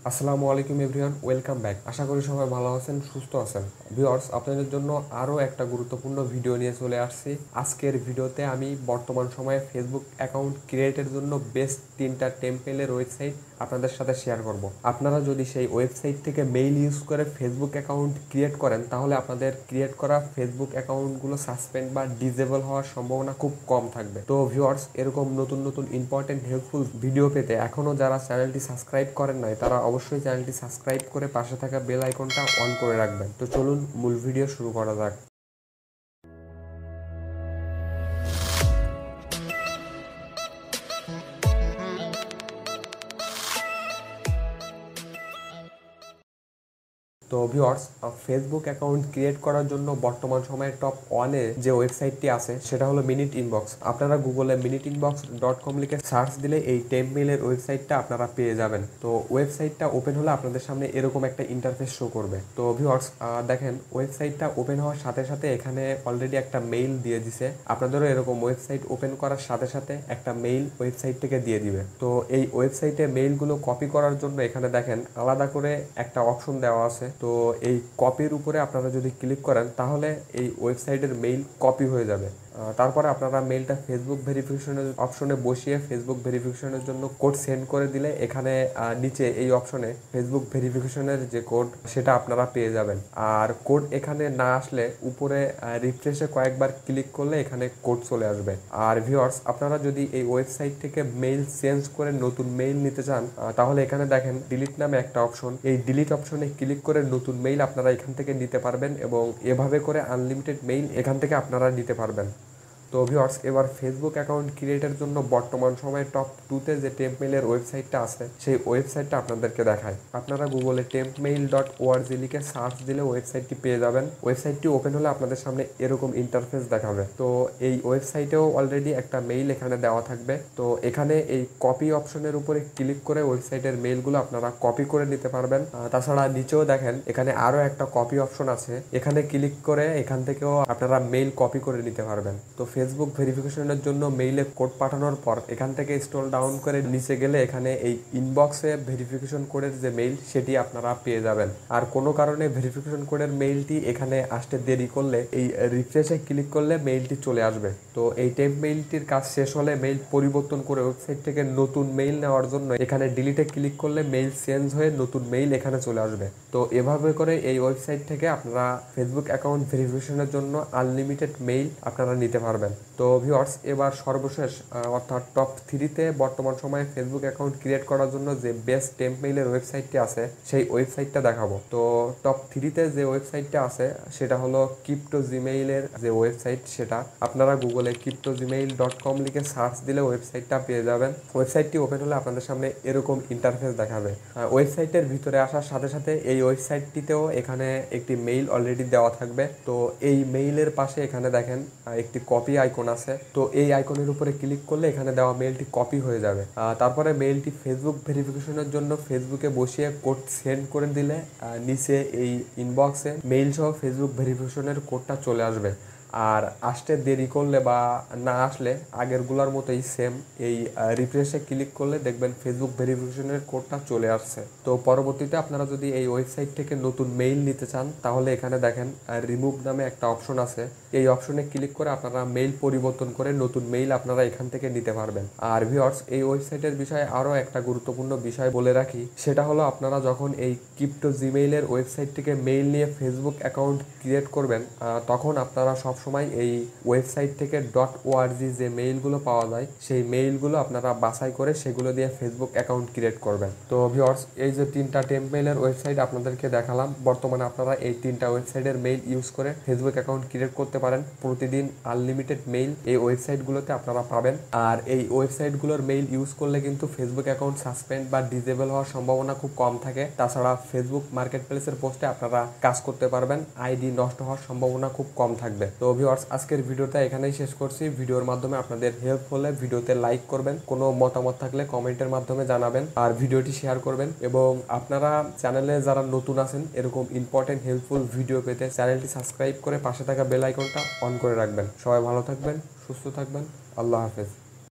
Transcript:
আসসালামু আলাইকুম everyone, welcome back. আশা করি সবাই ভালো আছেন, সুস্থ আছেন। ভিউয়ার্স, আপনাদের জন্য আরও একটা গুরুত্বপূর্ণ ভিডিও নিয়ে চলে আসছি। আজকের ভিডিওতে আমি বর্তমান সময়ে ফেসবুক অ্যাকাউন্ট ক্রিয়েটের জন্য বেস্ট 3টা টেম্পলের ওয়েবসাইট আপনাদের সাথে শেয়ার করব। আপনারা যদি সেই ওয়েবসাইট থেকে মেইল ইউজ করে ফেসবুক অ্যাকাউন্ট ক্রিয়েট করেন, তাহলে আপনাদের ক্রিয়েট করা ফেসবুক অ্যাকাউন্টগুলো সাসপেন্ড বা ডিসেবল হওয়ার সম্ভাবনা খুব কম থাকবে। তো ভিউয়ার্স, এরকম নতুন নতুন ইম্পর্টেন্ট হেল্পফুল ভিডিও পেতে এখনও যারা চ্যানেলটি সাবস্ক্রাইব করেন নাই, তারা অবশ্যই চ্যানেলটি সাবস্ক্রাইব করে পাশে থাকা বেল আইকনটা অন করে রাখবেন। তো চলুন মূল ভিডিও শুরু করা যাক। তো ভিউয়ার্স, ফেসবুক অ্যাকাউন্ট ক্রিয়েট করার জন্য বর্তমান সময়ে টপ ওয়ানে যে ওয়েবসাইটটি আছে সেটা হলো মিনিট ইনবক্স। আপনারা গুগলে minutinbox.com লিখে সার্চ দিলে এই টেম্পমেইলের ওয়েবসাইটটা আপনারা পেয়ে যাবেন। তো ওয়েবসাইটটা ওপেন হলে আপনাদের সামনে এরকম একটা ইন্টারফেস শো করবে। তো ভিউয়ার্স, দেখেন ওয়েবসাইটটা ওপেন হওয়ার সাথে সাথে এখানে অলরেডি একটা মেইল দিয়ে দিছে। আপনাদেরও এরকম ওয়েবসাইট ওপেন করার সাথে সাথে একটা মেইল ওয়েবসাইট থেকে দিয়ে দিবে। তো এই ওয়েবসাইটে মেইলগুলো কপি করার জন্য এখানে দেখেন আলাদা করে একটা অপশন দেওয়া আছে। তো এই কপির উপরে আপনারা যদি ক্লিক করেন, তাহলে এই ওয়েবসাইটের মেইল কপি হয়ে যাবে। তারপরে আপনারা মেইলটা ফেসবুক ভেরিফিকেশনের অপশনে বসিয়ে ফেসবুক ভেরিফিকেশনের জন্য কোড সেন্ড করে দিলে এখানে নিচে এই অপশনে ফেসবুক ভেরিফিকেশনের যে কোড সেটা আপনারা পেয়ে যাবেন। আর কোড এখানে না আসলে উপরে রিফ্রেশে কয়েকবার ক্লিক করলে এখানে কোড চলে আসবে। আর ভিউয়ার্স, আপনারা যদি এই ওয়েবসাইট থেকে মেইল চেঞ্জ করে নতুন মেইল নিতে চান, তাহলে এখানে দেখেন ডিলিট নামে একটা অপশন। এই ডিলিট অপশনে ক্লিক করে নতুন মেইল আপনারা এখান থেকে নিতে পারবেন এবং এভাবে করে আনলিমিটেড মেইল এখান থেকে আপনারা নিতে পারবেন। তো ভিউয়ার্স, এবার ফেসবুক অ্যাকাউন্ট ক্রিয়েটের জন্য বর্তমান সময়ে টপ 2তে যে টেম্পমেইলের ওয়েবসাইটটা আছে সেই ওয়েবসাইটটা আপনাদেরকে দেখায়। আপনারা গুগলে tempmail.org লিখে সার্চ দিলে ওয়েবসাইটটি পেয়ে যাবেন। ওয়েবসাইটটি ওপেন হলে আপনাদের সামনে এরকম ইন্টারফেস দেখাবে। তো এই ওয়েবসাইটেও অলরেডি একটা মেইল এখানে দেওয়া থাকবে। তো এখানে এই কপি অপশনের উপরে ক্লিক করে ওয়েবসাইটের মেইলগুলো আপনারা কপি করে নিতে পারবেন। তাছাড়া নিচেও দেখেন এখানে আরও একটা কপি অপশন আছে। এখানে ক্লিক করে এখান থেকেও আপনারা মেইল কপি করে নিতে পারবেন। তো ফেসবুক ভেরিফিকেশনের জন্য মেইলে কোড পাঠানোর পর এখান থেকে স্ক্রল ডাউন করে নিচে গেলে এখানে এই ইনবক্সে ভেরিফিকেশন কোডের যে মেইল সেটি আপনারা পেয়ে যাবেন। আর কোনো কারণে ভেরিফিকেশন কোডের মেইলটি এখানে আসতে দেরি করলে এই রিফ্রেশে ক্লিক করলে মেইলটি চলে আসবে। তো এই টেম্প মেইলটির কাজ শেষ হলে মেইল পরিবর্তন করে ওয়েবসাইট থেকে নতুন মেইল নেওয়ার জন্য এখানে ডিলিটে ক্লিক করলে মেইল চেঞ্জ হয়ে নতুন মেইল এখানে চলে আসবে। তো এভাবে করে এই ওয়েবসাইট থেকে আপনারা ফেসবুক অ্যাকাউন্ট ভেরিফিকেশনের জন্য আনলিমিটেড মেইল আপনারা নিতে পারবেন। তো ভিউয়ার্স, এবার সর্বশেষ অর্থাৎ টপ 3তে বর্তমান সময়ে ফেসবুক অ্যাকাউন্ট ক্রিয়েট করার জন্য যে বেস্ট টেম্পমেইলের ওয়েবসাইটটি আছে সেই ওয়েবসাইটটা দেখাবো। তো টপ 3তে যে ওয়েবসাইটটা আছে সেটা হলো ক্রিপ্টোজিমেইলের যে ওয়েবসাইট, সেটা আপনারা গুগলে cryptozimail.com লিখে সার্চ দিলে ওয়েবসাইটটা পেয়ে যাবেন। ওয়েবসাইটটি ওপেন হলে আপনাদের সামনে এরকম ইন্টারফেস দেখাবে। ওয়েবসাইটের ভিতরে আসার সাথে সাথে এই ওয়েবসাইটটিতেও এখানে একটি মেইল অলরেডি দেওয়া থাকবে। তো এই মেইলের পাশে এখানে দেখেন একটি কপি আইকন আছে। তো এই আইকনের উপরে ক্লিক করলে এখানে দেওয়া মেইলটি কপি হয়ে যাবে। তারপরে মেইলটি ফেসবুক ভেরিফিকেশনের জন্য ফেসবুকে বসিয়ে কোড সেন্ড করে দিলে নিচে এই ইনবক্সে মেইল সহ ফেসবুক ভেরিফিকেশনের কোডটা চলে আসবে। আর আসতে দেরি করলে বা না আসলে আগেরগুলোর মতোই সেম এই রিফ্রেশে ক্লিক করলে দেখবেন ফেসবুক ভেরিফিকেশনের কোডটা চলে আসছে। তো পরবর্তীতে আপনারা যদি এই ওয়েবসাইট থেকে নতুন মেইল নিতে চান, তাহলে এখানে দেখেন রিমুভ নামে একটা অপশন আছে। এই অপশনে ক্লিক করে আপনারা মেইল পরিবর্তন করে নতুন মেইল আপনারা এখান থেকে নিতে পারবেন। আর ভিউয়ার্স, এই ওয়েবসাইটের বিষয়ে আরও একটা গুরুত্বপূর্ণ বিষয় বলে রাখি, সেটা হলো আপনারা যখন এই ক্রিপ্টোজিমেইলের ওয়েবসাইট থেকে মেইল নিয়ে ফেসবুক অ্যাকাউন্ট ক্রিয়েট করবেন, তখন আপনারা সবসময় এই ওয়েবসাইট থেকে .org যে মেইলগুলো পাওয়া যায় সেই মেইলগুলো আপনারা বাছাই করে সেগুলো দিয়ে ফেসবুক অ্যাকাউন্ট ক্রিয়েট করবেন। তো ভিউয়ার্স, এই যে 3টা টেম্পমেইলের ওয়েবসাইট আপনাদেরকে দেখালাম, বর্তমানে আপনারা এই 3টা ওয়েবসাইটের মেইল ইউজ করে ফেসবুক অ্যাকাউন্ট ক্রিয়েট করতে পারেন। প্রতিদিন আনলিমিটেড মেইল এই ওয়েবসাইটগুলোতে আপনারা পাবেন। আর এই ওয়েবসাইটগুলোর মেইল ইউজ করলে কিন্তু ফেসবুক অ্যাকাউন্ট সাসপেন্ড বা ডিসেবল হওয়ার সম্ভাবনা খুব কম থাকে। তাছাড়া ফেসবুক মার্কেট প্লেসের পোস্টে আপনারা কাজ করতে পারবেন, আইডি নষ্ট হওয়ার সম্ভাবনা খুব কম থাকবে। তো ভিউয়ার্স, আজকের ভিডিওটা এখানেই শেষ করছি। ভিডিওর মাধ্যমে আপনাদের হেল্প হলে ভিডিওতে লাইক করবেন, কোনো মতামত থাকলে কমেন্টের মাধ্যমে জানাবেন, আর ভিডিওটি শেয়ার করবেন। এবং আপনারা চ্যানেলে যারা নতুন আছেন এরকম ইম্পর্টেন্ট হেল্পফুল ভিডিও পেতে চ্যানেলটি সাবস্ক্রাইব করে পাশে থাকা বেল আইকনটা অন করে রাখবেন। সবাই ভালো থাকবেন, সুস্থ থাকবেন। আল্লাহ হাফেজ।